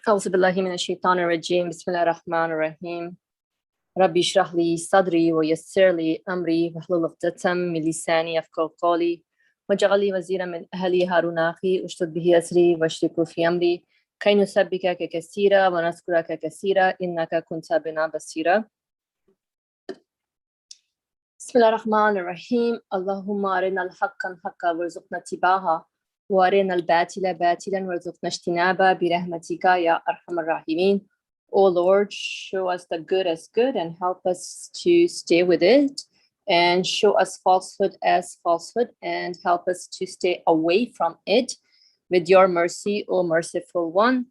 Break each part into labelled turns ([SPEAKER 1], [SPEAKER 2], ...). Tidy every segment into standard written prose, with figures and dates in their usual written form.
[SPEAKER 1] أعوذ بالله من الشيطان الرجيم بسم الله الرحمن الرحيم ربي اشرح لي صدري ويسر لي أمري واحلل عقدة من لساني يفقهوا قولي واجعل لي وزيرا من أهلي هارون أخي اشدد به أزري واشركه في أمري كي نسبحك كثيرا ونذكرك كثيرا إنك كنت بنا بصيرا. بسم الله الرحمن الرحيم اللهم أرنا الحق حقا وارزقنا اتباعه وأرنا الباطل باطلا وارزقنا اجتنابه برحمتك يا أرحم الراحمين. O Lord, show us the good as good and help us to stay with it, and show us falsehood as falsehood and help us to stay away from it with your mercy, O merciful one.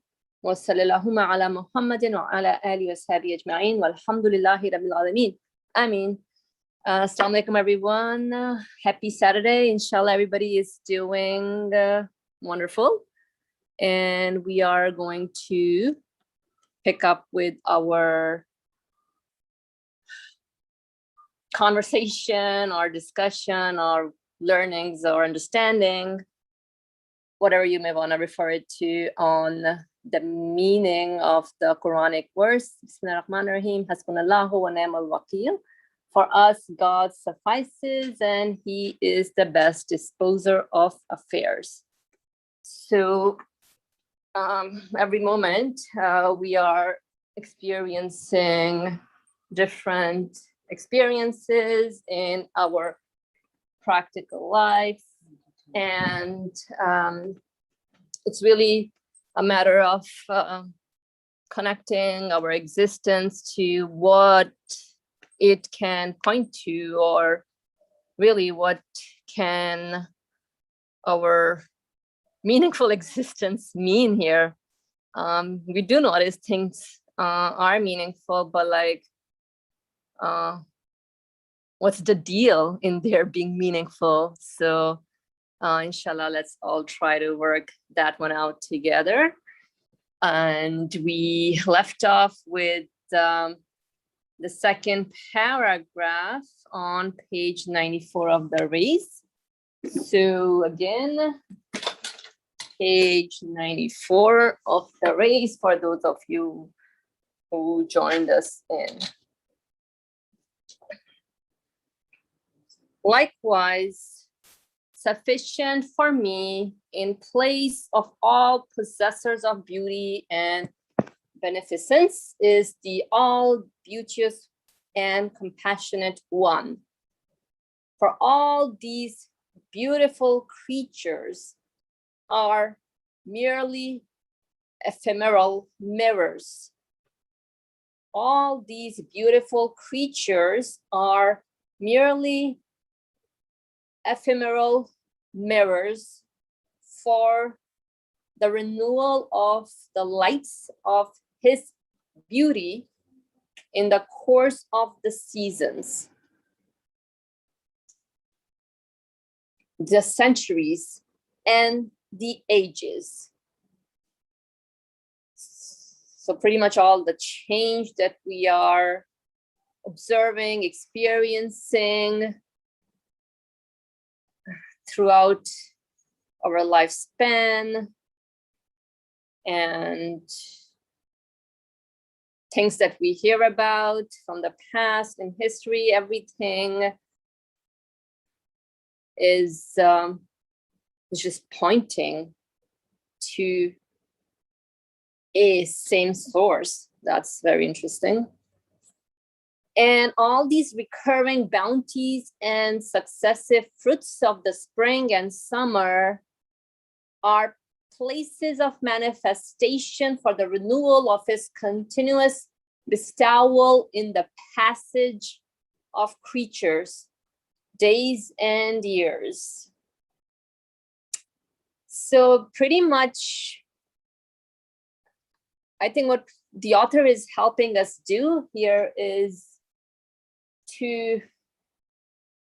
[SPEAKER 1] وصلى اللهم على محمد وعلى آله وصحبه أجمعين والحمد لله رب العالمين. Amin. Assalamu alaikum, everyone. Happy Saturday. Inshallah, everybody is doing wonderful. And we are going to pick up with our conversation, our discussion, our learnings, or understanding, whatever you may want to refer it to, on the meaning of the Quranic verse. Bismillahir Rahmanir Rahim. Hasbunallahu wa ni'mal wakeel. For us, God suffices, and He is the best disposer of affairs. So every moment we are experiencing different experiences in our practical life, and it's really a matter of connecting our existence to what it can point to, or really what can our meaningful existence mean here. We do notice things are meaningful, but like what's the deal in there being meaningful? So inshallah, let's all try to work that one out together. And we left off with the second paragraph on page 94 of the race. So again, page 94 of the race for those of you who joined us in. Likewise, sufficient for me in place of all possessors of beauty and beneficence is the all beauteous and compassionate one. For all these beautiful creatures are merely ephemeral mirrors. All these beautiful creatures are merely ephemeral mirrors for the renewal of the lights of His beauty in the course of the seasons, the centuries, and the ages. So pretty much all the change that we are observing, experiencing throughout our lifespan, and things that we hear about from the past and history, everything is just pointing to a same source. That's very interesting. And all these recurring bounties and successive fruits of the spring and summer are places of manifestation for the renewal of His continuous bestowal in the passage of creatures, days and years. So pretty much, I think what the author is helping us do here is to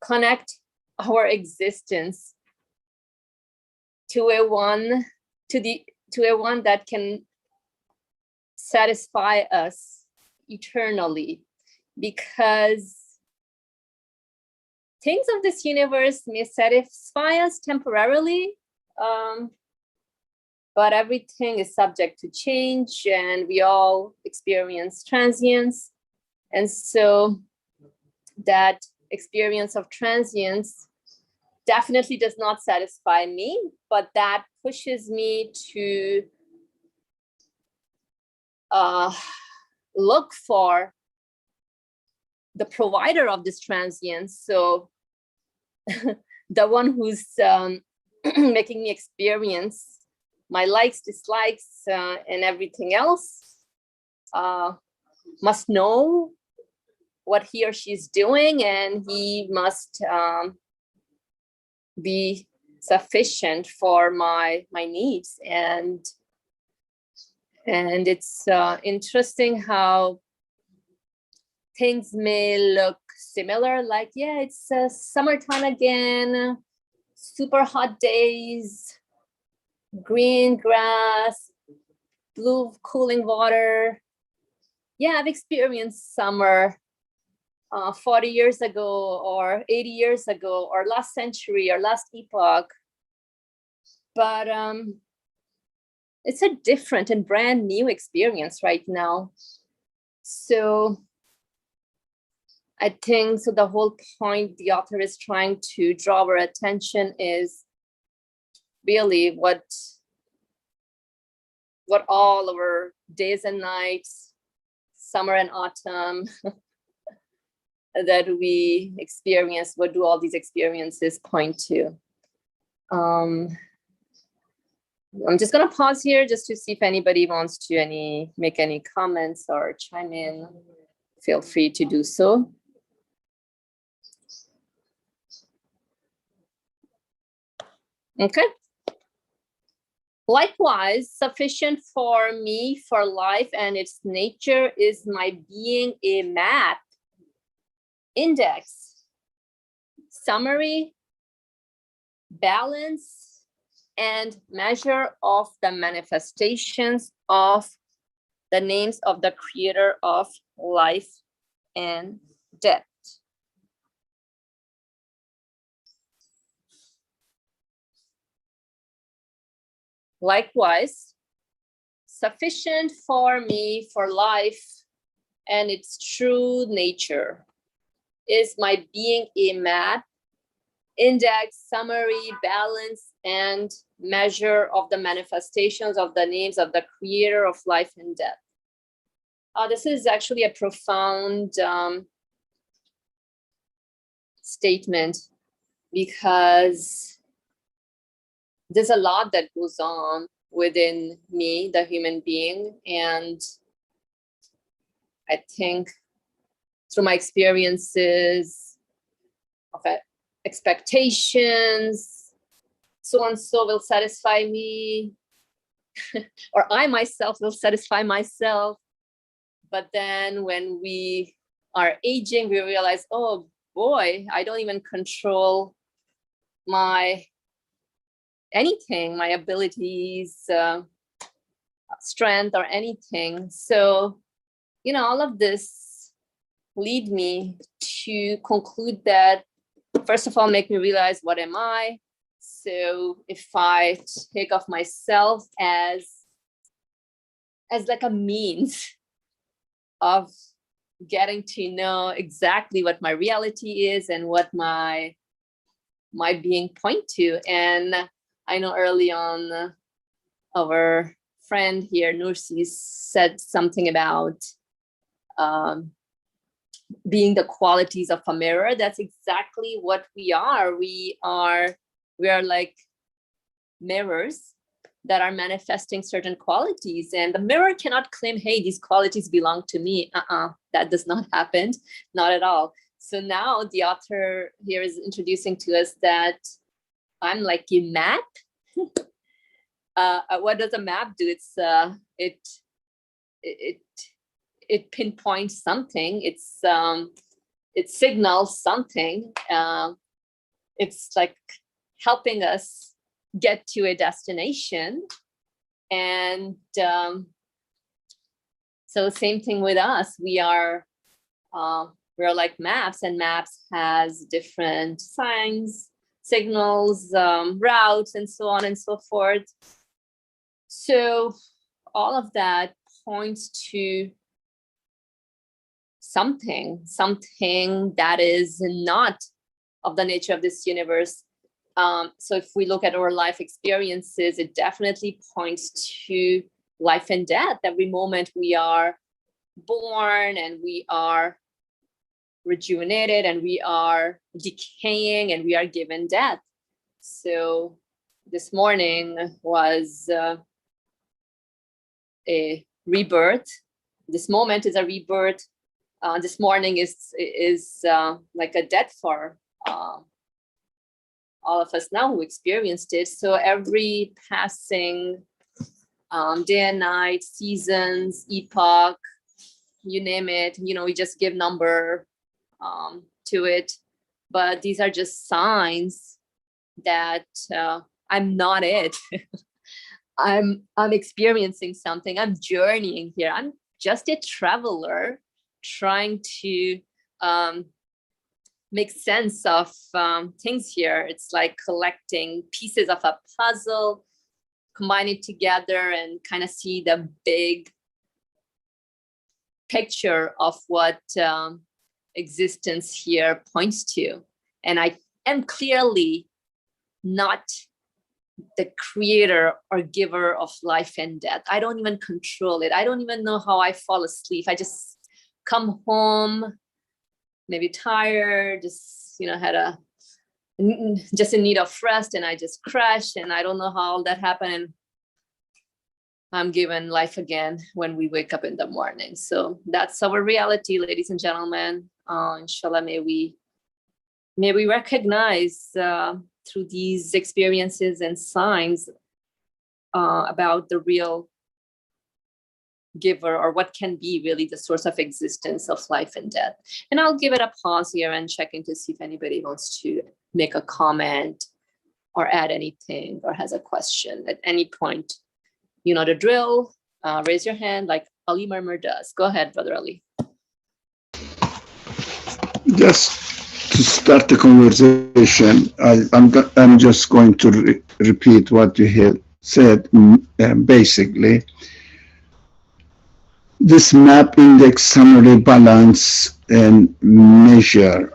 [SPEAKER 1] connect our existence to a one that can satisfy us eternally, because things of this universe may satisfy us temporarily, but everything is subject to change and we all experience transience. And so that experience of transience definitely does not satisfy me, but that pushes me to look for the provider of this transience. So the one who's making me experience my likes, dislikes, and everything else must know what he or she is doing, and he must be sufficient for my needs. And it's interesting how things may look similar, like, yeah, it's summertime again, super hot days, green grass, blue cooling water. Yeah, I've experienced summer 40 years ago or 80 years ago or last century or last epoch. But it's a different and brand new experience right now. So I think, so the whole point the author is trying to draw our attention is really what all our days and nights, summer and autumn, that we experience, what do all these experiences point to? I'm just gonna pause here just to see if anybody wants to make any comments or chime in. Feel free to do so. Okay. Likewise, sufficient for me, for life and its nature, is my being a map, index, summary, balance, and measure of the manifestations of the names of the creator of life and death. Likewise, sufficient for me, for life and its true nature, is my being a map, index, summary, balance, and measure of the manifestations of the names of the creator of life and death. This is actually a profound statement, because there's a lot that goes on within me, the human being. And I think through my experiences of expectations, so and so will satisfy me, or I myself will satisfy myself. But then when we are aging, we realize, oh boy, I don't even control anything, my abilities, strength, or anything. So, all of this lead me to conclude that, first of all, make me realize, what am I? So if I take of myself as like a means of getting to know exactly what my reality is and what my being point to. And I know early on, our friend here, Nursi, said something about being the qualities of a mirror. That's exactly what we are. We are like mirrors that are manifesting certain qualities, and the mirror cannot claim, hey, these qualities belong to me. That does not happen, not at all. So now the author here is introducing to us that I'm like a map. What does a map do? It's it pinpoints something. It signals something. It's like helping us get to a destination. And so same thing with us. We're like maps, and maps has different signs, signals, routes, and so on and so forth. So all of that points to something that is not of the nature of this universe. So if we look at our life experiences, it definitely points to life and death. Every moment we are born and we are rejuvenated and we are decaying and we are given death. So this morning was a rebirth. This moment is a rebirth. This morning is like a death for all of us now who experienced it. So every passing day and night, seasons, epoch, you name it, we just give number to it. But these are just signs that I'm not it. I'm experiencing something. I'm journeying here. I'm just a traveler trying to make sense of things here. It's like collecting pieces of a puzzle, combine it together and kind of see the big picture of what existence here points to. And I am clearly not the creator or giver of life and death. I don't even control it. I don't even know how I fall asleep. I just come home, maybe tired, just, had just in need of rest, and I just crashed, and I don't know how all that happened. And I'm given life again when we wake up in the morning. So that's our reality, ladies and gentlemen. Inshallah, may we recognize through these experiences and signs about the real giver, or what can be really the source of existence of life and death. And I'll give it a pause here and check in to see if anybody wants to make a comment or add anything or has a question at any point. You know the drill. Raise your hand like Ali Murmur does. Go ahead, Brother Ali.
[SPEAKER 2] Just to start the conversation, I'm just going to repeat what you had said. Basically, this map, index, summary, balance, and measure.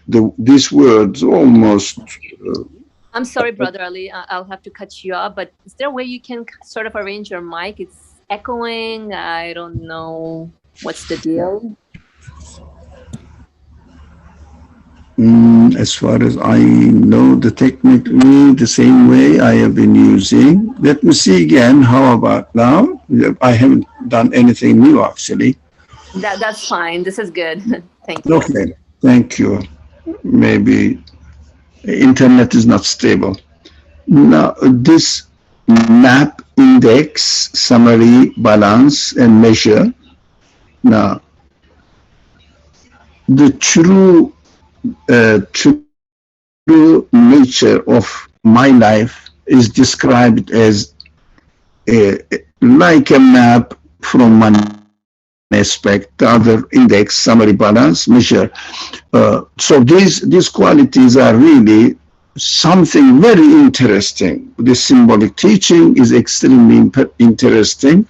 [SPEAKER 2] These words almost.
[SPEAKER 1] I'm sorry, Brother Ali. I'll have to cut you off. But is there a way you can sort of arrange your mic? It's echoing. I don't know what's the deal.
[SPEAKER 2] As far as I know, technically the same way I have been using. Let me see again. How about now? I haven't done anything new, actually.
[SPEAKER 1] That's fine. This is good. Thank you.
[SPEAKER 2] Okay. Thank you. Maybe internet is not stable. Now, this map, index, summary, balance, and measure. Now, the true nature of my life is described as like a map from one aspect, the other index, summary, balance, measure. So these qualities are really something very interesting. The symbolic teaching is extremely interesting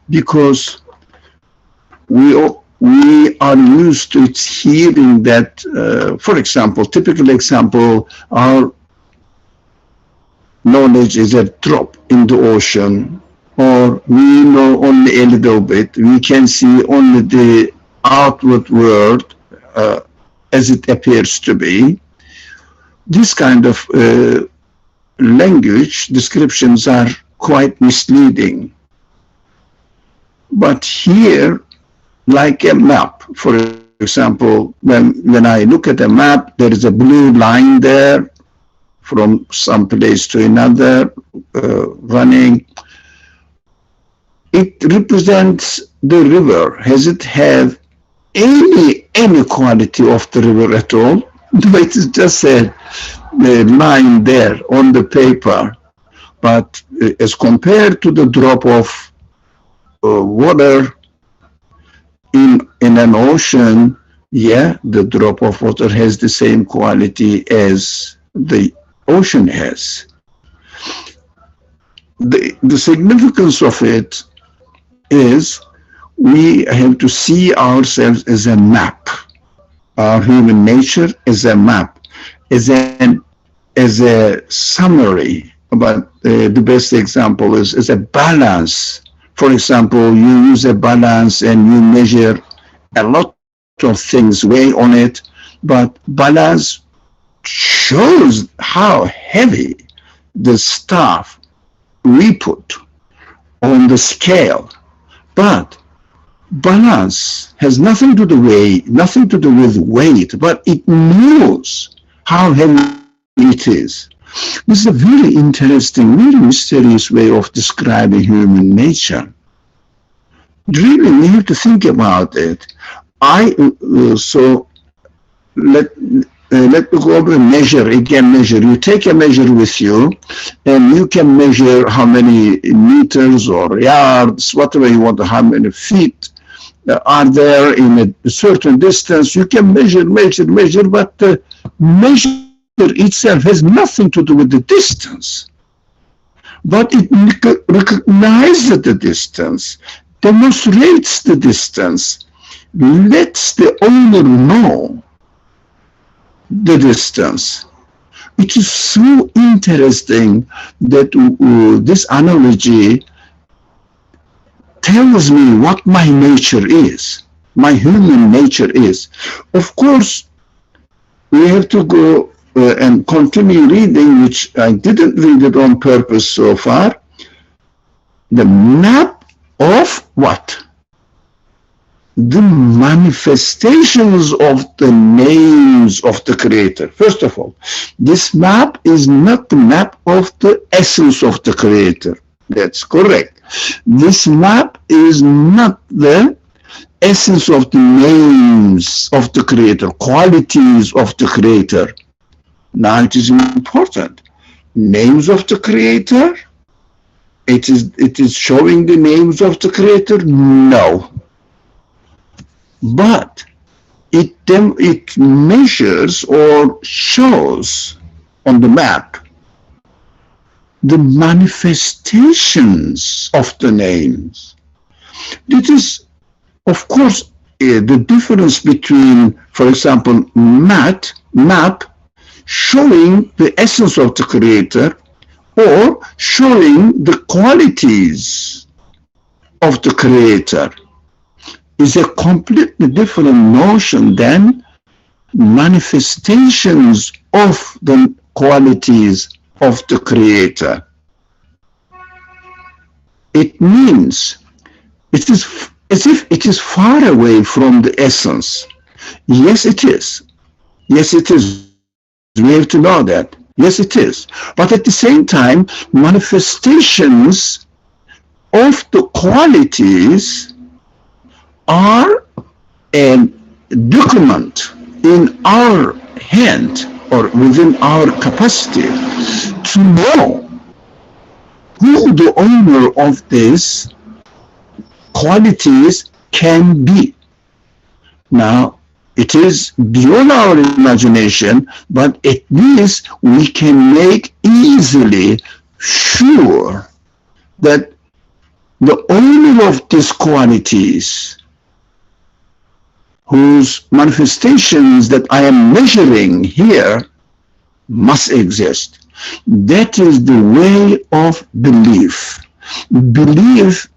[SPEAKER 2] because we are used to hearing that, for example, typical example, our knowledge is a drop in the ocean, or we know only a little bit. We can see only the outward world as it appears to be. This kind of language descriptions are quite misleading. But here, like a map, for example, when I look at a map, there is a blue line there from some place to another running. It represents the river. Has it have any quality of the river at all? No, it is just a line there on the paper. But as compared to the drop of water in an ocean, yeah, the drop of water has the same quality as the ocean has. the significance of it is we have to see ourselves as a map. Our human nature is a map, as a summary. But the best example is a balance. For example, you use a balance and you measure a lot of things, weigh on it, but balance shows how heavy the stuff we put on the scale. But balance has nothing to do with weight, but it knows how heavy it is. This is a very interesting, very mysterious way of describing human nature. Really, we have to think about it. So let me go over and measure. Again, measure. You take a measure with you, and you can measure how many meters or yards, whatever you want, how many feet are there in a certain distance. You can measure, but measure itself has nothing to do with the distance. But it recognizes the distance, demonstrates the distance, lets the owner know the distance. It is so interesting that this analogy tells me what my nature is, my human nature is. Of course, we have to go and continue reading, which I didn't read it on purpose so far. The map of what? The manifestations of the names of the Creator. First of all, this map is not the map of the essence of the Creator. That's correct. This map is not the essence of the names of the Creator, qualities of the Creator. Now it is important. Names of the Creator? It is showing the names of the Creator? No. But it measures or shows on the map the manifestations of the names. It is, of course, the difference between, for example, map showing the essence of the Creator or showing the qualities of the Creator is a completely different notion than manifestations of the qualities of the Creator. It means it is as if it is far away from the essence. Yes, it is. Yes, it is. We have to know that. Yes, it is. But at the same time, manifestations of the qualities are a document in our hand or within our capacity to know who the owner of these qualities can be. Now, it is beyond our imagination, but at least we can make easily sure that the owner of these qualities, whose manifestations that I am measuring here, must exist. That is the way of belief. Belief,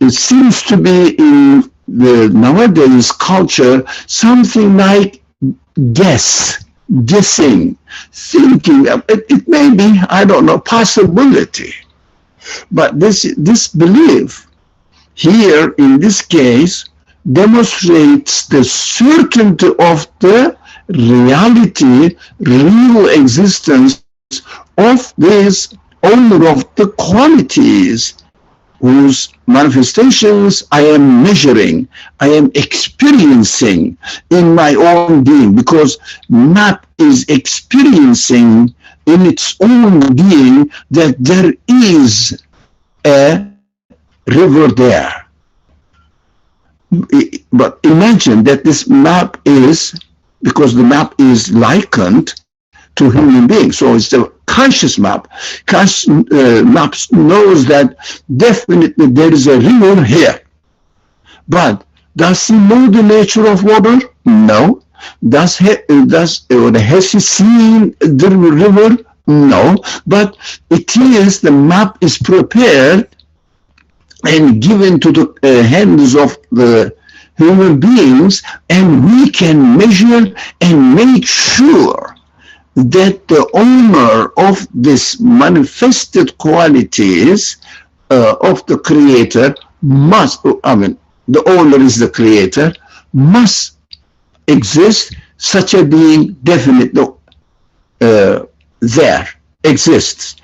[SPEAKER 2] it seems to be in the nowadays culture something like guessing, thinking. It may be, I don't know, possibility. But this belief here in this case demonstrates the certainty of the reality, real existence of this owner of the qualities whose manifestations I am measuring, I am experiencing in my own being, because map is experiencing in its own being that there is a river there. But imagine that this map is, because the map is likened to human beings. So it's the conscious map. Conscious maps knows that definitely there is a river here. But does he know the nature of water? No. Has he seen the river? No. But it is, the map is prepared and given to the hands of the human beings, and we can measure and make sure that the owner of this manifested qualities of the creator must, the owner is the creator, must exist. Such a being definitely there exists.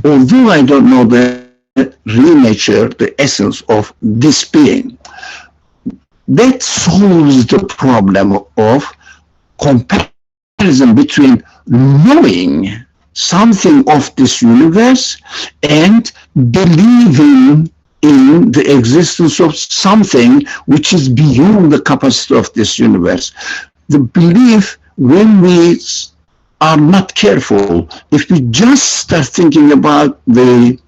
[SPEAKER 2] Although I don't know the real nature, the essence of this being, that solves the problem of comparison between knowing something of this universe and believing in the existence of something which is beyond the capacity of this universe. The belief, when we are not careful, if we just start thinking about the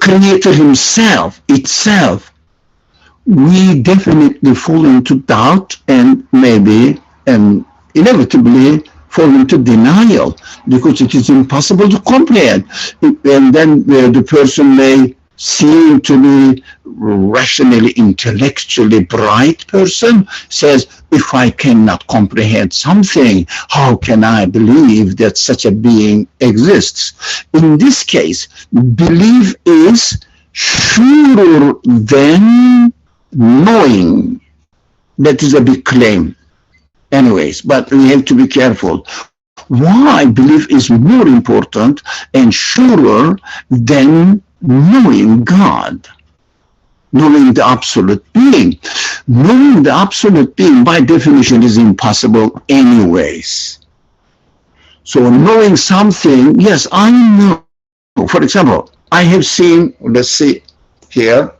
[SPEAKER 2] creator himself, itself, we definitely fall into doubt and maybe inevitably fall into denial, because it is impossible to comprehend. And then the person may seem to be rationally, intellectually bright person, says, if I cannot comprehend something, how can I believe that such a being exists? In this case, belief is surer than knowing. That is a big claim. Anyways, but we have to be careful. Why belief is more important and surer than knowing God, knowing the absolute being. Knowing the absolute being, by definition, is impossible anyways. So knowing something, yes, I know. For example, I have seen, let's see here,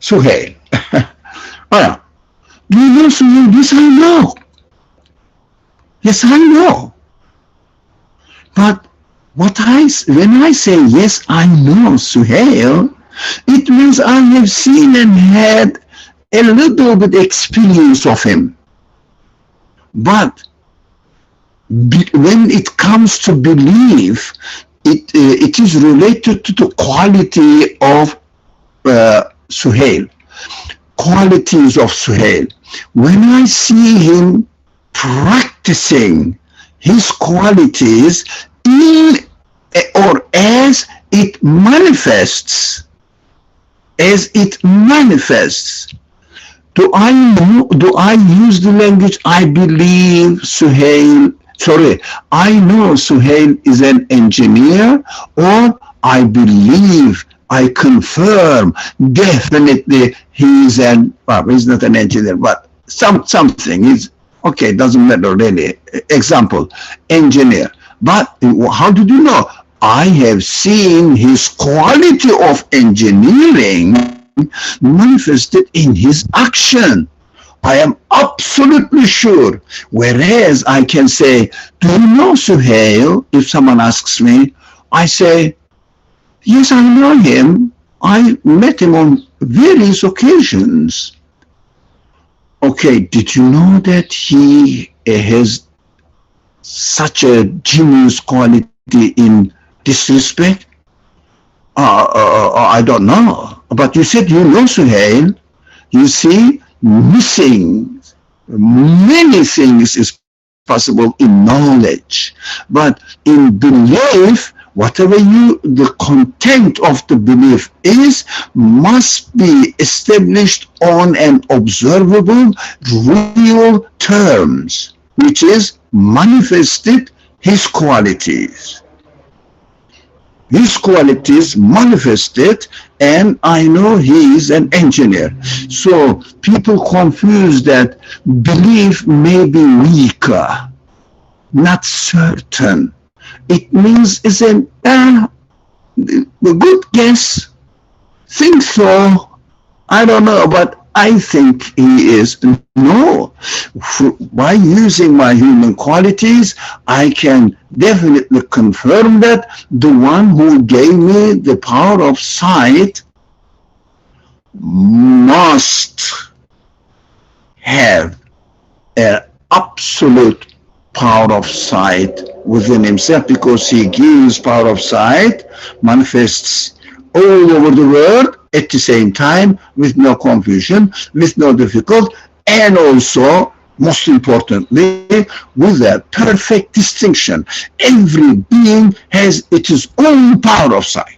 [SPEAKER 2] Suhail. Oh, do you know Suhail? Yes, I know. Yes, I know. But when I say yes, I know Suhail, it means I have seen and had a little bit experience of him. But when it comes to belief, it is related to the quality of Suhail, qualities of Suhail. When I see him practicing his qualities in or as it manifests, do I use the language I believe Suhail? Sorry, I know Suhail is an engineer, or I believe, I confirm, definitely he's he's not an engineer, but something. He's, okay, doesn't matter really. Example, engineer. But how did you know? I have seen his quality of engineering manifested in his action. I am absolutely sure. Whereas I can say, do you know Suhail? If someone asks me, I say, yes, I know him. I met him on various occasions. Okay, did you know that he has such a genius quality in this respect? I don't know. But you said you know Suhail. You see, missing many things is possible in knowledge, but in belief, whatever the content of the belief is, must be established on an observable, real terms, which is manifested his qualities. His qualities manifested, and I know he is an engineer. So people confuse that belief may be weaker, not certain. It means it's a good guess. Think so. I don't know, but I think he is. No, by using my human qualities, I can definitely confirm that the one who gave me the power of sight must have an absolute power of sight within himself, because he gives power of sight, manifests all over the world at the same time, with no confusion, with no difficulty, and also, most importantly, with a perfect distinction. Every being has its own power of sight.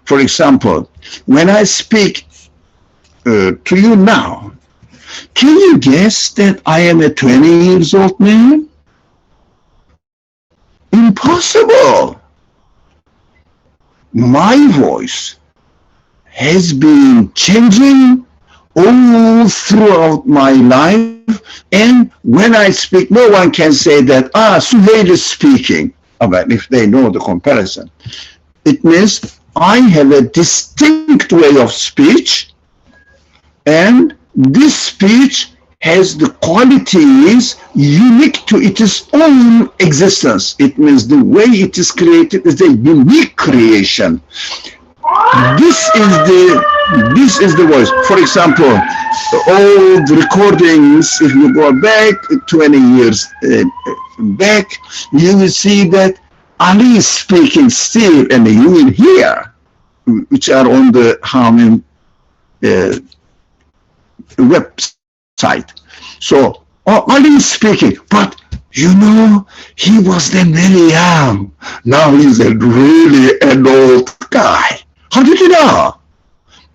[SPEAKER 2] For example, when I speak to you now, can you guess that I am a 20 years old man? Impossible. My voice has been changing all throughout my life, and when I speak, no one can say that, Suhail is speaking. But if they know the comparison, it means I have a distinct way of speech, and this speech has the qualities unique to its own existence. It means the way it is created is a unique creation. This is the voice. For example, old recordings, if you go back 20 years back, you will see that Ali is speaking still, and you will hear, which are on the Hamim website. So Ali is speaking, but you know, he was then very young. Now he's really an old guy. How did you know?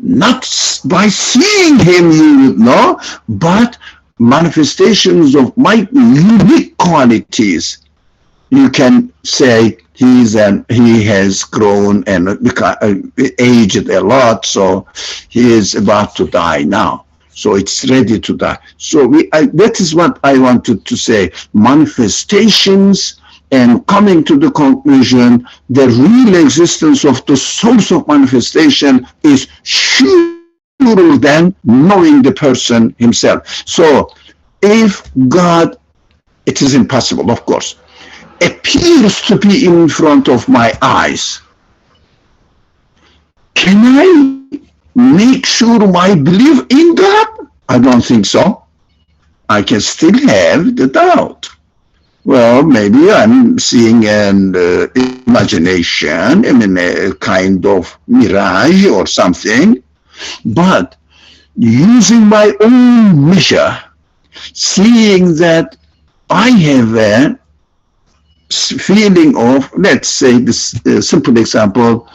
[SPEAKER 2] Not by seeing him you would know, but manifestations of my unique qualities. You can say he has grown and aged a lot, so he is about to die now. So it's ready to die. So that is what I wanted to say. Manifestations, and coming to the conclusion, the real existence of the source of manifestation is surer than knowing the person himself. So if God, it is impossible, of course, appears to be in front of my eyes, can I make sure my belief in God? I don't think so. I can still have the doubt. Well, maybe I'm seeing an imagination, I mean, a kind of mirage or something, but using my own measure, seeing that I have a feeling of, let's say, this simple example,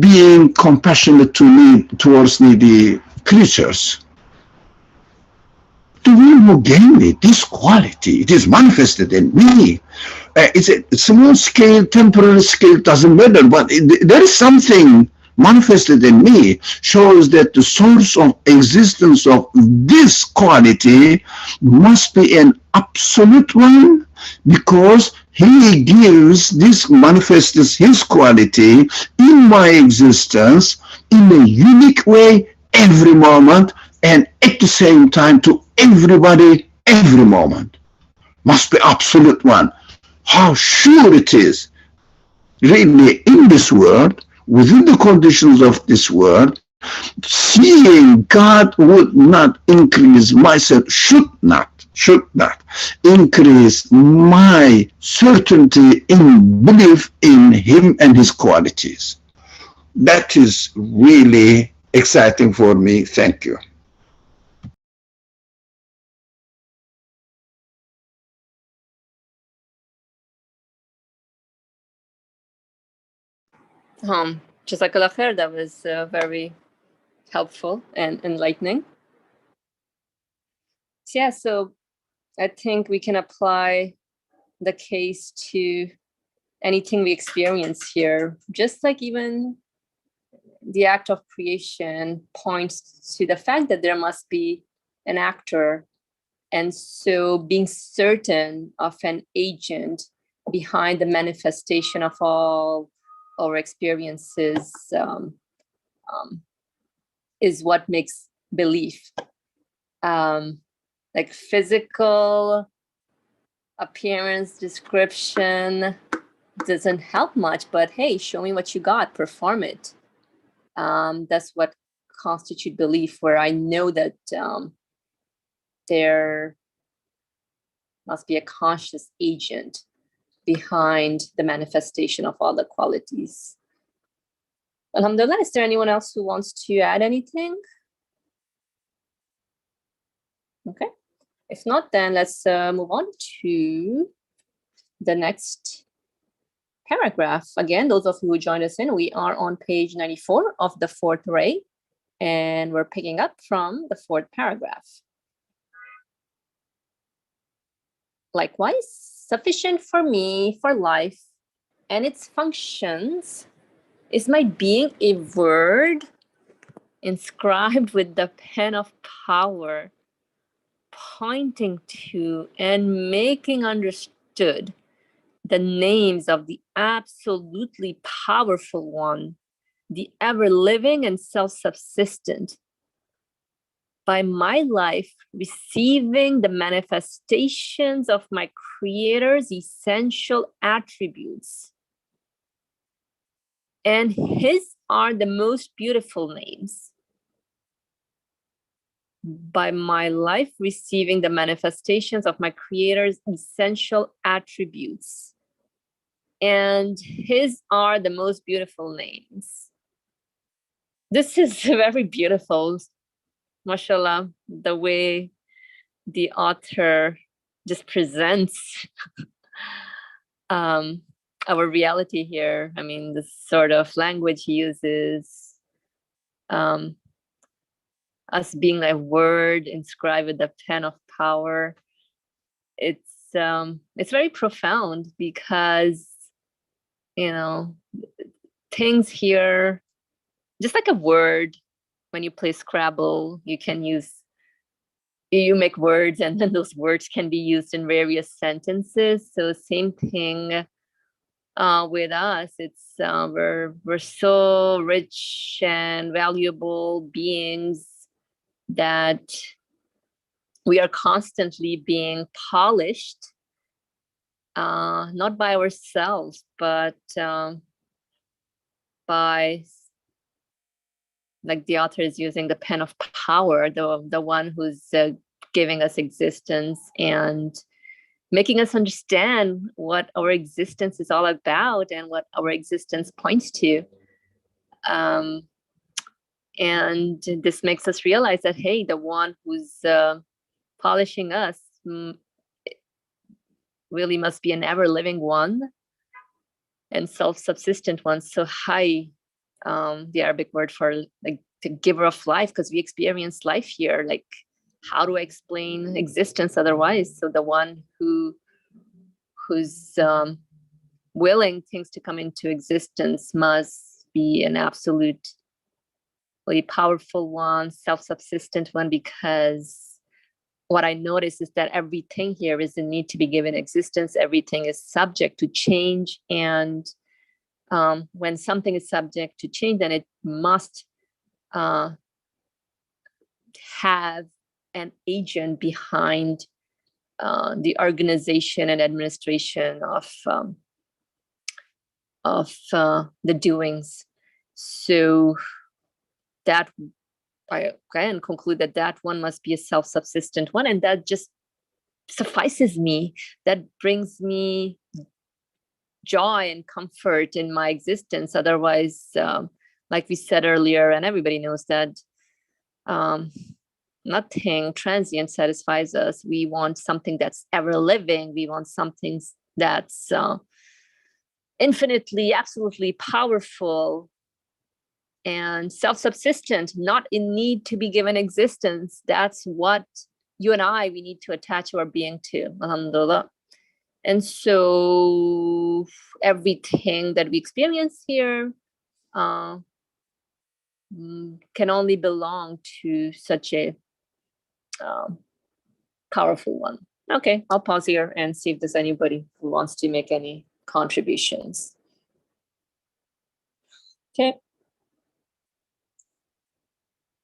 [SPEAKER 2] being compassionate towards needy creatures. The one who gave me this quality, it is manifested in me. It's a small scale, temporary scale, doesn't matter, but there is something manifested in me, shows that the source of existence of this quality must be an absolute one, because he gives this, manifests his quality in my existence in a unique way every moment, and at the same time to everybody every moment. Must be absolute one. How sure it is really in this world, within the conditions of this world, seeing God would not increase myself, should not increase my certainty in belief in him and his qualities. That is really exciting for me. Thank you.
[SPEAKER 1] Jazakallah khair, that was very helpful and enlightening. Yeah, so I think we can apply the case to anything we experience here, just like even the act of creation points to the fact that there must be an actor. And so being certain of an agent behind the manifestation of all our experiences is what makes belief. Like physical appearance description doesn't help much, but hey, show me what you got, perform it. That's what constitute belief, where I know that there must be a conscious agent behind the manifestation of all the qualities. Alhamdulillah, is there anyone else who wants to add anything? Okay, if not, then let's move on to the next paragraph. Again, those of you who joined us in, we are on page 94 of the fourth array, and we're picking up from the fourth paragraph. Likewise, sufficient for me for life and its functions is my being a word inscribed with the pen of power, pointing to and making understood the names of the absolutely powerful one, the ever-living and self-subsistent, by my life receiving the manifestations of my Creator's essential attributes. And his are the most beautiful names. By my life receiving the manifestations of my Creator's essential attributes. And his are the most beautiful names. This is very beautiful, mashallah, the way the author just presents our reality here. I mean, the sort of language he uses, us being a word inscribed with the pen of power. It's very profound because, you know, things here, just like a word, when you play Scrabble, you make words, and then those words can be used in various sentences. So same thing with us. It's we're so rich and valuable beings that we are constantly being polished, not by ourselves, but by, like the author is using the pen of power, the one who's giving us existence and making us understand what our existence is all about and what our existence points to. And this makes us realize that, hey, the one who's polishing us really must be an ever-living one and self-subsistent one. So Hayy, the Arabic word for like the giver of life, because we experience life here. Like, how do I explain existence otherwise? So the one who's willing things to come into existence must be an absolutely powerful one, self-subsistent one, because what I notice is that everything here is in need to be given existence. Everything is subject to change. And when something is subject to change, then it must have an agent behind the organization and administration of the doings. So that I can conclude that one must be a self-subsistent one, and that just suffices me. That brings me joy and comfort in my existence. Otherwise, like we said earlier, and everybody knows that nothing transient satisfies us. We want something that's ever living. We want something that's infinitely, absolutely powerful and self-subsistent, not in need to be given existence. That's what you and we need to attach our being to, alhamdulillah. And so everything that we experience here can only belong to such a powerful one. Okay, I'll pause here and see if there's anybody who wants to make any contributions. Okay.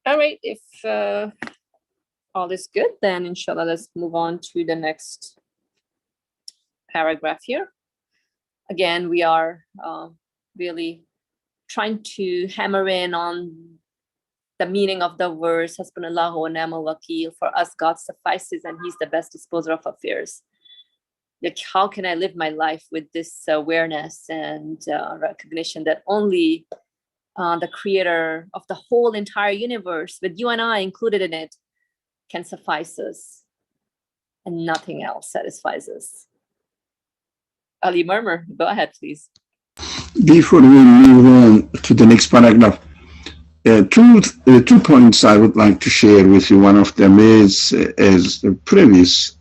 [SPEAKER 1] All right, if all is good, then inshallah, let's move on to the next paragraph here. Again, we are really trying to hammer in on the meaning of the verse, Hasbunallahu wa ni'mal wakeel. For us, God suffices and He's the best disposer of affairs. Like, how can I live my life with this awareness and recognition that only the creator of the whole entire universe, with you and I included in it, can suffice us, and nothing else satisfies us. Ali Murmur, go ahead, please.
[SPEAKER 2] Before we move on to the next paragraph, two points I would like to share with you. One of them is, as the previous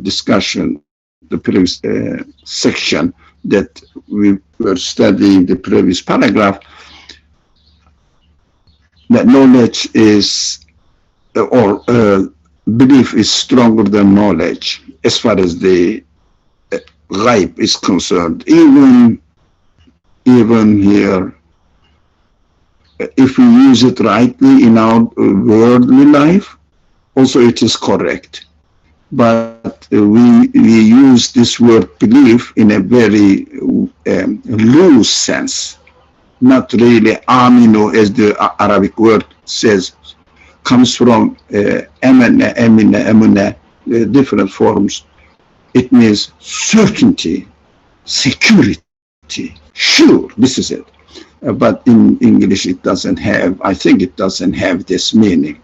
[SPEAKER 2] discussion, the previous section that we were studying, the previous paragraph, that knowledge is, or belief is stronger than knowledge as far as the ghaib is concerned. Even here, if we use it rightly in our worldly life, also it is correct. But we use this word belief in a very loose sense. Not really aminu, as the Arabic word says, comes from emina, different forms. It means certainty, security, sure, this is it. But in English it doesn't have, I think it doesn't have this meaning.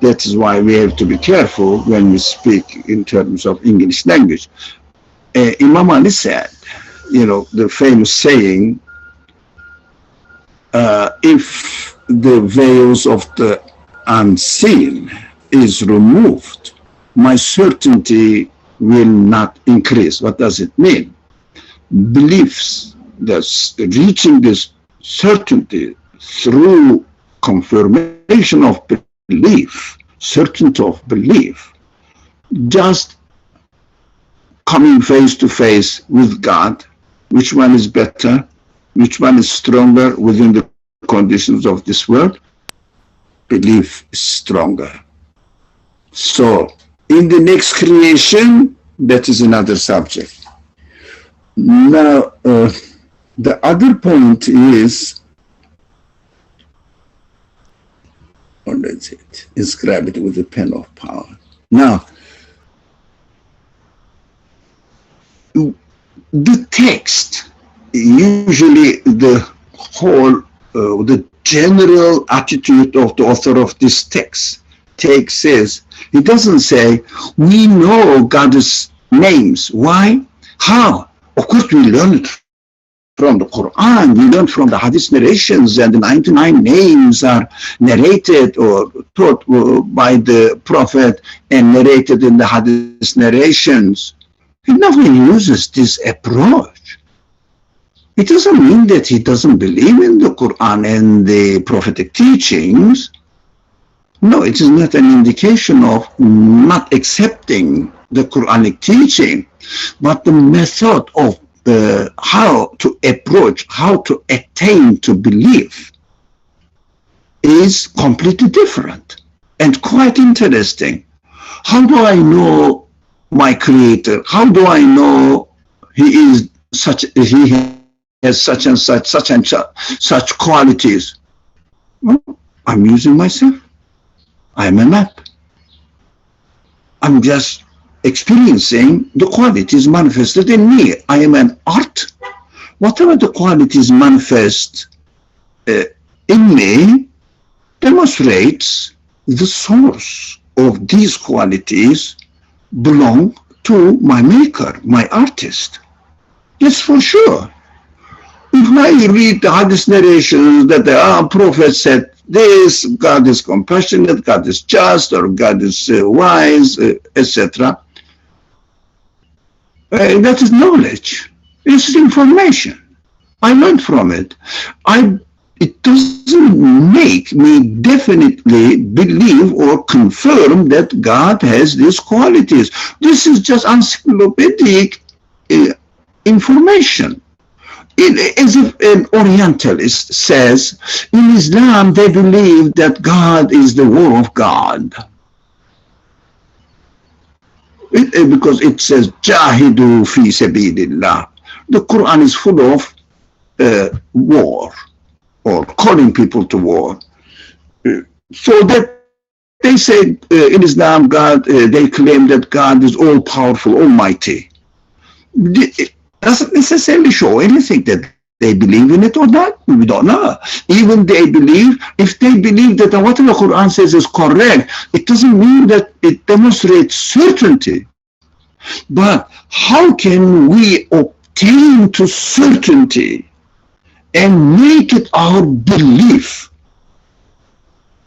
[SPEAKER 2] That is why we have to be careful when we speak in terms of English language. Imam Ali said, the famous saying, if the veils of the unseen is removed, my certainty will not increase. What does it mean? Beliefs, reaching this certainty through confirmation of belief, certainty of belief, just coming face to face with God, which one is better, which one is stronger within the conditions of this world? Belief is stronger. So, in the next creation, that is another subject. Now, the other point is, let's inscribe it with a pen of power. Now, the text, usually the whole, the general attitude of the author of this text says, he doesn't say, we know God's names. Why? How? Of course, we learn it from the Quran, we learn from the Hadith narrations, and the 99 names are narrated or taught by the Prophet and narrated in the Hadith narrations. He never uses this approach. It doesn't mean that he doesn't believe in the Quran and the prophetic teachings. No, it is not an indication of not accepting the Quranic teaching, but the method of how to approach, how to attain to belief is completely different and quite interesting. How do I know my Creator? How do I know he has such and such qualities? Well, I'm using myself. I'm a map. I'm just experiencing the qualities manifested in me. I am an art. Whatever the qualities manifest in me demonstrates the source of these qualities belong to my maker, my artist. Yes, for sure. If I read the Hadith narrations that the Prophet said this, God is compassionate, God is just, or God is wise, etc., that is knowledge. It's information. I learned from it. It doesn't make me definitely believe or confirm that God has these qualities. This is just encyclopedic information. as if an Orientalist says, in Islam they believe that God is the word of God. Because it says, Jahidu fi sabilillah. The Quran is full of war, or calling people to war. So that they say in Islam, God, they claim that God is all-powerful, almighty. It doesn't necessarily show anything that they believe in it or not. We don't know. Even they believe, if they believe that what the Quran says is correct, it doesn't mean that it demonstrates certainty. But how can we obtain to certainty and make it our belief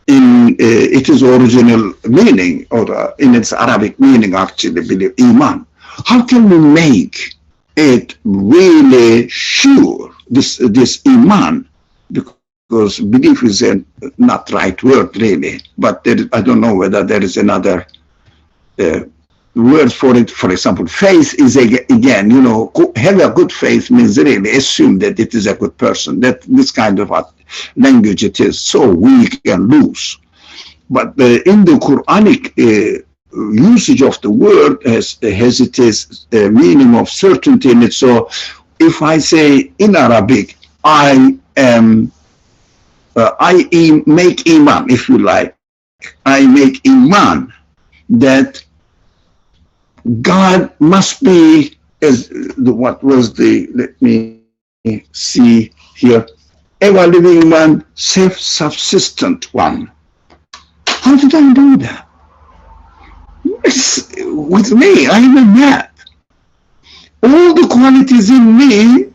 [SPEAKER 2] in its original meaning, or in its Arabic meaning, actually, believe, iman? How can we make it really sure, this iman? Because belief is not right word, really, but I don't know whether there is another word for it. For example, faith is, again, you know, have a good faith means really assume that it is a good person. That this kind of language it is so weak and loose. But in the Quranic usage of the word has its meaning of certainty in it. So if I say in Arabic, I make iman, if you like, I make iman that God must be, as what was the, let me see here, ever living one, self-subsistent one. How did I do that? With me, I am a map. All the qualities in me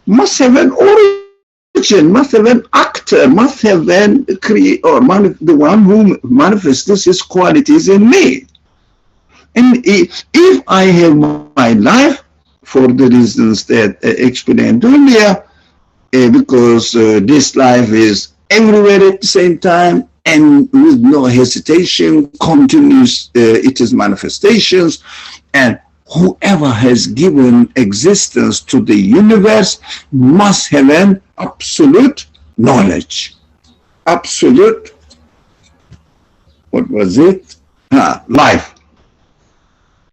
[SPEAKER 2] must have an origin, must have an actor, must have an creator, the one who manifests his qualities in me. And if I have my life, for the reasons that explained earlier, because this life is everywhere at the same time, and with no hesitation continues its manifestations, and whoever has given existence to the universe must have an absolute knowledge. Absolute, what was it? Life.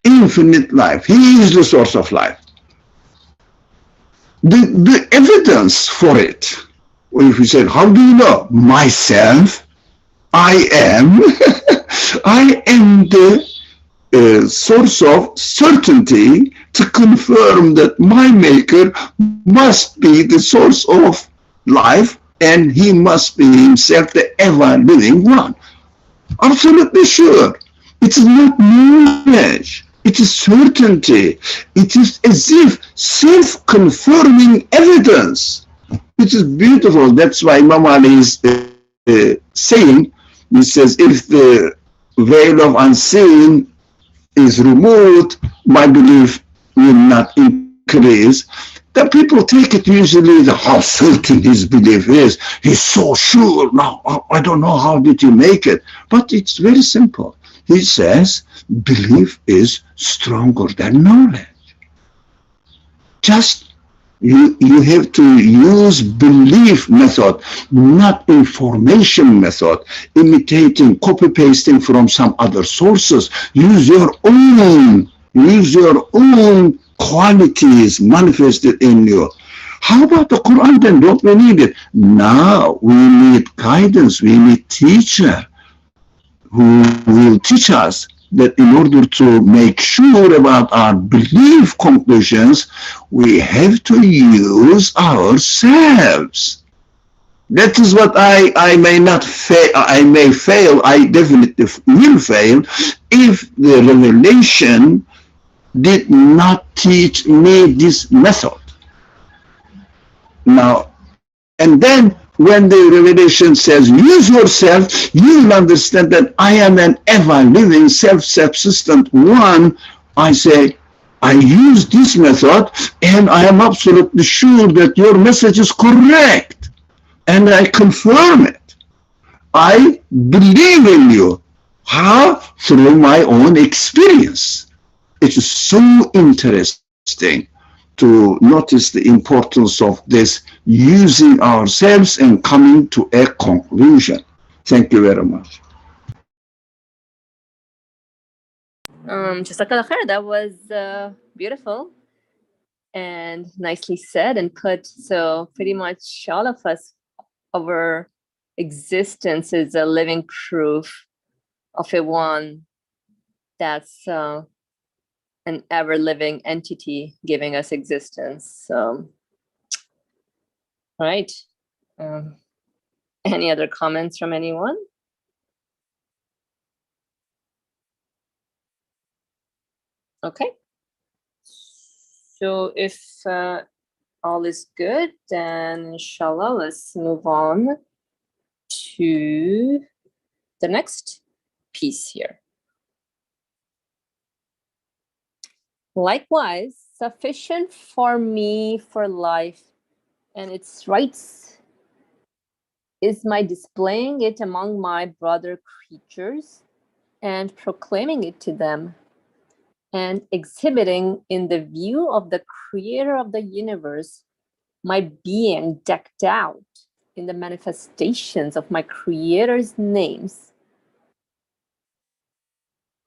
[SPEAKER 2] Infinite life. He is the source of life. The evidence for it, well, if you said, how do you know? Myself, I am the source of certainty to confirm that my maker must be the source of life, and he must be himself the ever living one. Absolutely sure. It is not knowledge. It is certainty. It is as if self-confirming evidence. It is beautiful. That's why Imam Ali is saying, he says, if the veil of unseen is removed, my belief will not increase. The people take it usually as how certain his belief is. He's so sure. Now, I don't know how did he make it. But it's very simple. He says, belief is stronger than knowledge. Just you have to use belief method, not information method, imitating, copy-pasting from some other sources. Use your own qualities manifested in you. How about the Quran then? Don't we need it? Now we need guidance, we need teacher who will teach us that in order to make sure about our belief conclusions, we have to use ourselves. That is what I may not fail, I may fail, I definitely will fail if the revelation did not teach me this method. Now, and then when the revelation says, use yourself, you will understand that I am an ever-living, self-subsistent one. I say, I use this method, and I am absolutely sure that your message is correct. And I confirm it. I believe in you. How? Through my own experience. It is so interesting to notice the importance of this, using ourselves and coming to a conclusion. Thank you very much.
[SPEAKER 1] Jazakallah khair. That was beautiful and nicely said and put. So pretty much all of us, our existence is a living proof of a one that's an ever-living entity giving us existence. So, right. Any other comments from anyone? Okay. So if all is good, then inshallah, let's move on to the next piece here. Likewise, sufficient for me for life and its rights is my displaying it among my brother creatures and proclaiming it to them and exhibiting in the view of the creator of the universe my being decked out in the manifestations of my creator's names,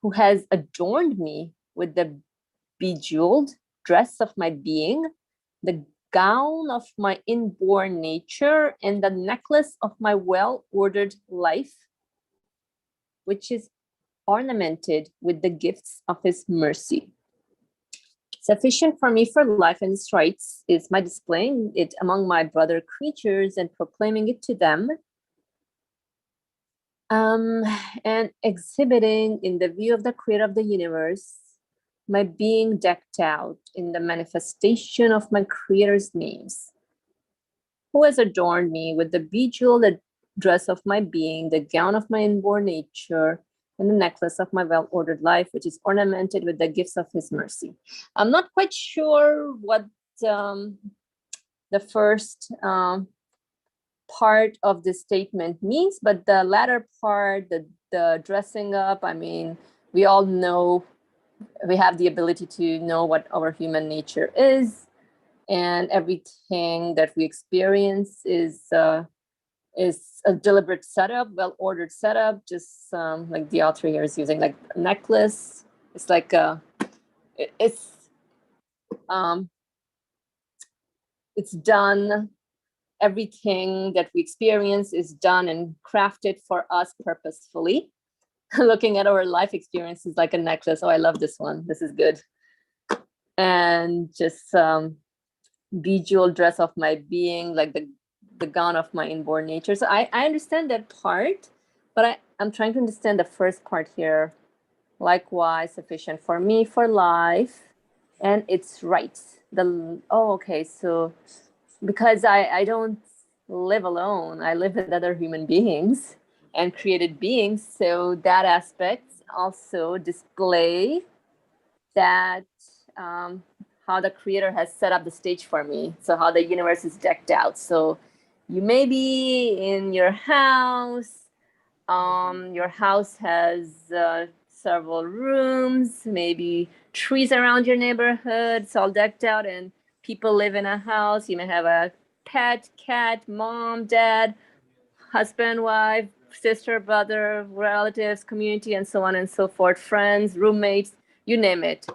[SPEAKER 1] who has adorned me with the bejeweled dress of my being, the gown of my inborn nature, and the necklace of my well-ordered life, which is ornamented with the gifts of his mercy. Sufficient for me for life and its rights is my displaying it among my brother creatures and proclaiming it to them, and exhibiting in the view of the creator of the universe my being decked out in the manifestation of my creator's names, who has adorned me with the bejeweled dress of my being, the gown of my inborn nature, and the necklace of my well-ordered life, which is ornamented with the gifts of his mercy. I'm not quite sure what the first part of this statement means, but the latter part, the dressing up, I mean, we all know, we have the ability to know what our human nature is, and everything that we experience is a deliberate setup, well-ordered setup, just like the author here is using, like a necklace. It's like it's done. Everything that we experience is done and crafted for us purposefully. Looking at our life experiences like a necklace. Oh, I love this one. This is good. And just bejeweled dress of my being, like the gown of my inborn nature. So I understand that part, but I'm trying to understand the first part here. Likewise, sufficient for me for life and its rights. Okay, so because I don't live alone, I live with other human beings and created beings, so that aspect also display that how the creator has set up the stage for me, so how the universe is decked out. So you may be in your house has several rooms, maybe trees around your neighborhood, it's all decked out, and people live in a house. You may have a pet, cat, mom, dad, husband, wife, sister, brother, relatives, community, and so on and so forth, friends, roommates, you name it.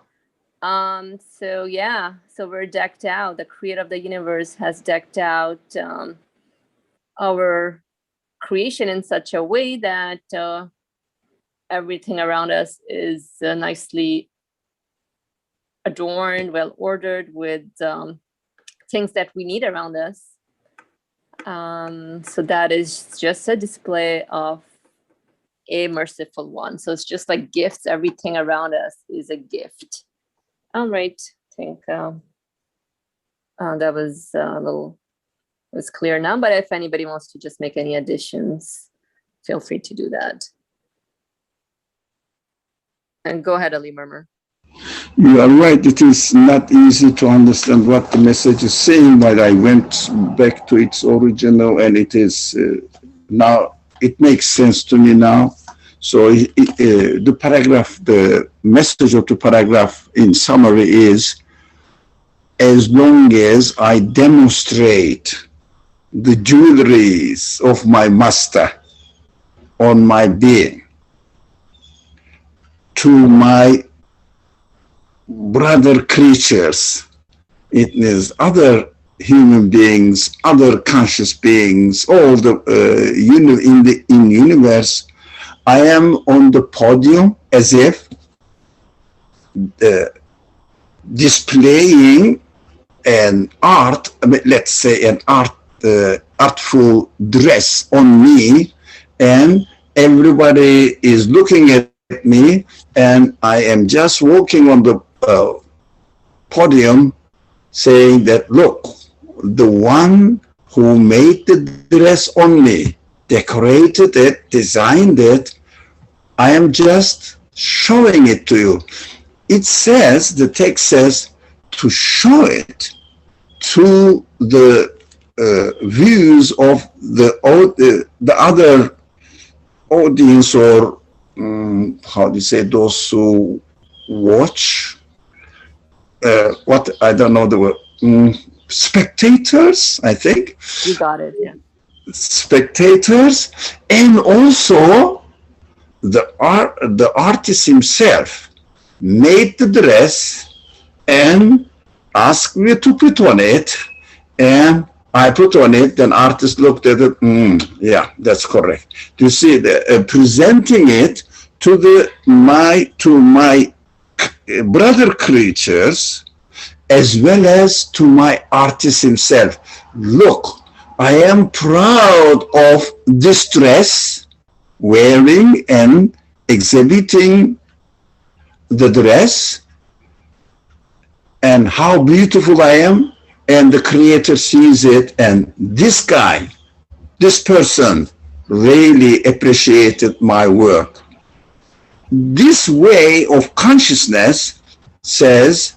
[SPEAKER 1] So yeah, so we're decked out. The creator of the universe has decked out our creation in such a way that everything around us is nicely adorned, well ordered, with things that we need around us. So that is just a display of a merciful one. So it's just like gifts. Everything around us is a gift. All right, I think that was it was clear now, but if anybody wants to just make any additions, feel free to do that. And go ahead, Ali Murmur.
[SPEAKER 2] You are right. It is not easy to understand what the message is saying, but I went back to its original, and it is now, it makes sense to me now. So the message of the paragraph in summary is, as long as I demonstrate the jewelries of my master on my being to my brother creatures. It is other human beings, other conscious beings, all the in universe. I am on the podium as if displaying an art, let's say an artful dress on me, and everybody is looking at me, and I am just walking on the podium saying that, look, the one who made the dress on me, decorated it, designed it, I am just showing it to you. It says, the text says, to show it to the views of the other audience, or how do you say, those who watch, what, I don't know the word, spectators, I think.
[SPEAKER 1] You got it, yeah.
[SPEAKER 2] Spectators, and also the artist himself made the dress and asked me to put on it, and I put on it. Then artist looked at it. Yeah, that's correct. You see, the presenting it to my brother creatures, as well as to my artist himself. Look, I am proud of this dress, wearing and exhibiting the dress, and how beautiful I am. And the creator sees it, and this guy, this person really appreciated my work. This way of consciousness says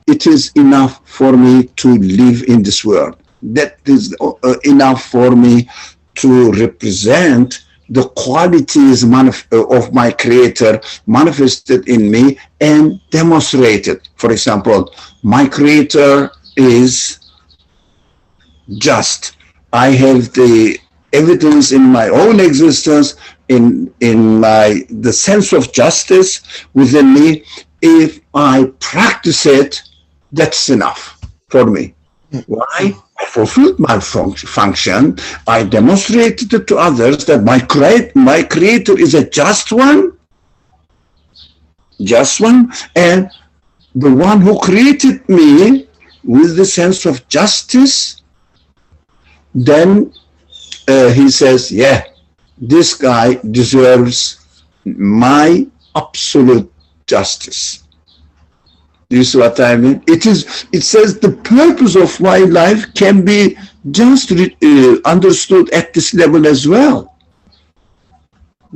[SPEAKER 2] it is enough for me to live in this world. That is enough for me to represent the qualities of my creator manifested in me and demonstrated. For example, my creator is just. I have the evidence in my own existence, in the sense of justice within me. If I practice it, that's enough for me. Why? I fulfilled my function. I demonstrated it to others that my creator is a just one, and the one who created me with the sense of justice. Then he says, yeah, this guy deserves my absolute justice. Do you see what I mean? It says the purpose of my life can be just understood at this level as well.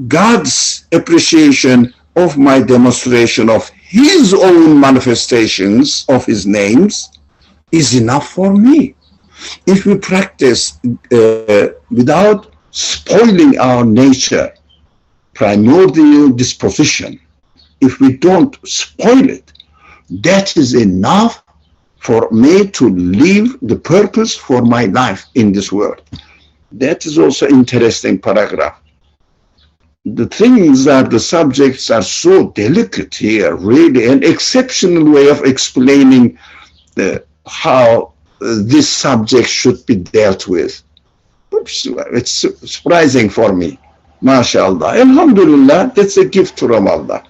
[SPEAKER 2] God's appreciation of my demonstration of his own manifestations of his names is enough for me. If we practice without spoiling our nature, primordial disposition, if we don't spoil it, that is enough for me to live the purpose for my life in this world. That is also interesting paragraph. The things are, the subjects are so delicate here, really, an exceptional way of explaining how this subject should be dealt with. It's surprising for me. MashaAllah. Alhamdulillah, that's a gift from Allah.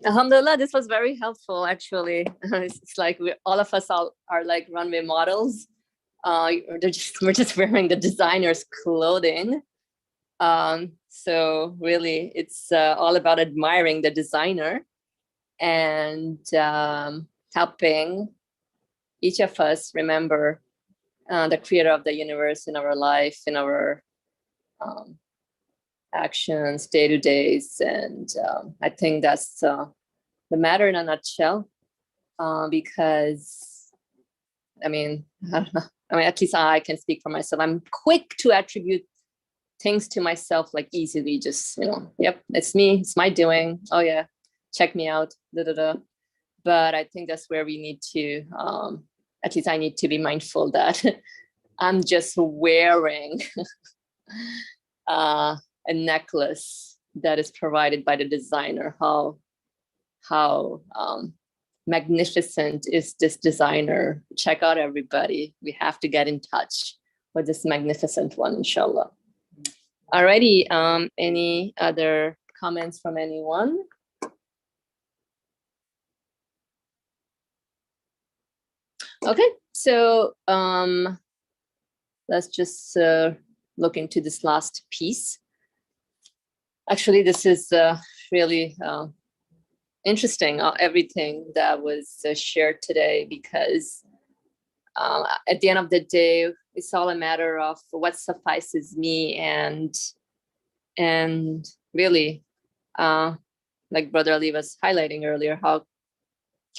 [SPEAKER 1] Alhamdulillah, this was very helpful, actually. It's like all of us are like runway models. We're just wearing the designer's clothing. So really, it's all about admiring the designer and helping each of us remember the creator of the universe in our life, in our actions, day-to-days. And I think that's the matter in a nutshell, because, I mean, at least I can speak for myself. I'm quick to attribute things to myself, like easily, just, yep, it's me, it's my doing. Oh yeah, check me out, da, da, da. But I think that's where we need to, at least I need to be mindful that I'm just wearing a necklace that is provided by the designer. How magnificent is this designer? Check out, everybody. We have to get in touch with this magnificent one, inshallah. Alrighty, any other comments from anyone? Okay, so let's just look into this last piece. Actually, this is really interesting, everything that was shared today, because at the end of the day, it's all a matter of what suffices me, and really, like Brother Ali was highlighting earlier, how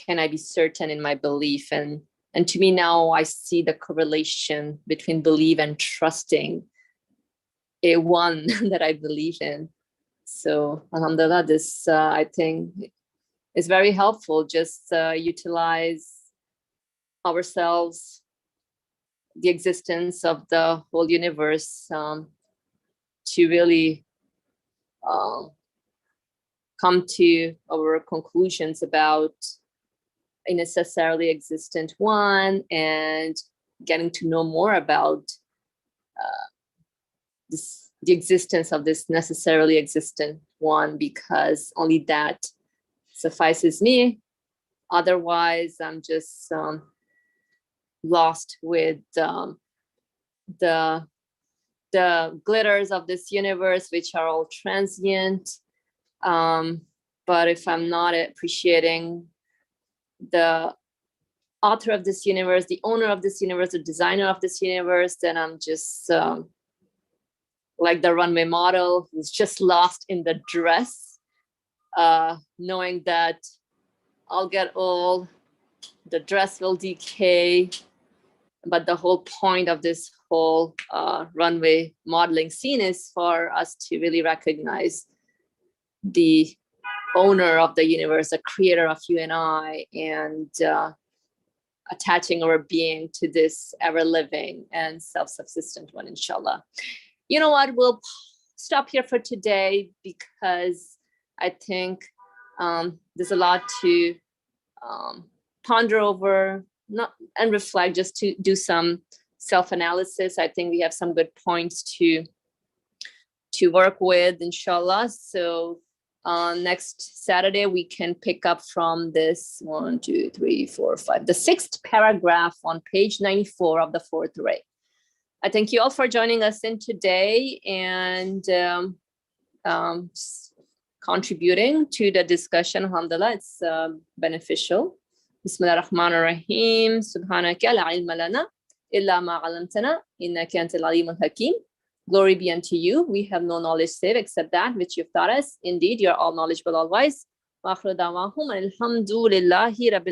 [SPEAKER 1] can I be certain in my belief? And to me now, I see the correlation between belief and trusting a one that I believe in. So alhamdulillah, this I think is very helpful. Just utilize ourselves, the existence of the whole universe, to really come to our conclusions about a necessarily existent one, and getting to know more about the existence of this necessarily existent one, because only that suffices me. Otherwise, I'm just lost with the glitters of this universe, which are all transient. But if I'm not appreciating the author of this universe, the owner of this universe, the designer of this universe, then I'm just like the runway model who's just lost in the dress, knowing that I'll get old, the dress will decay, but the whole point of this whole runway modeling scene is for us to really recognize the owner of the universe, the creator of you and I, and attaching our being to this ever-living and self-subsistent one, inshallah. You know what, we'll stop here for today, because I think there's a lot to ponder over, and reflect, just to do some self-analysis. I think we have some good points to work with, inshallah. So next Saturday, we can pick up from this 1, 2, 3, 4, 5, the 6th paragraph on page 94 of the 4th ray. I thank you all for joining us in today and contributing to the discussion. Alhamdulillah, it's beneficial. Bismillah ar-Rahman ar-Rahim. Subhanaka la ilma lana illa ma 'allamtana innaka antal alimul hakim. Glory be unto you. We have no knowledge save except that which you've taught us. Indeed, you're all knowledgeable, all wise. Wa akhiru da'wahum alhamdulillahi rabbil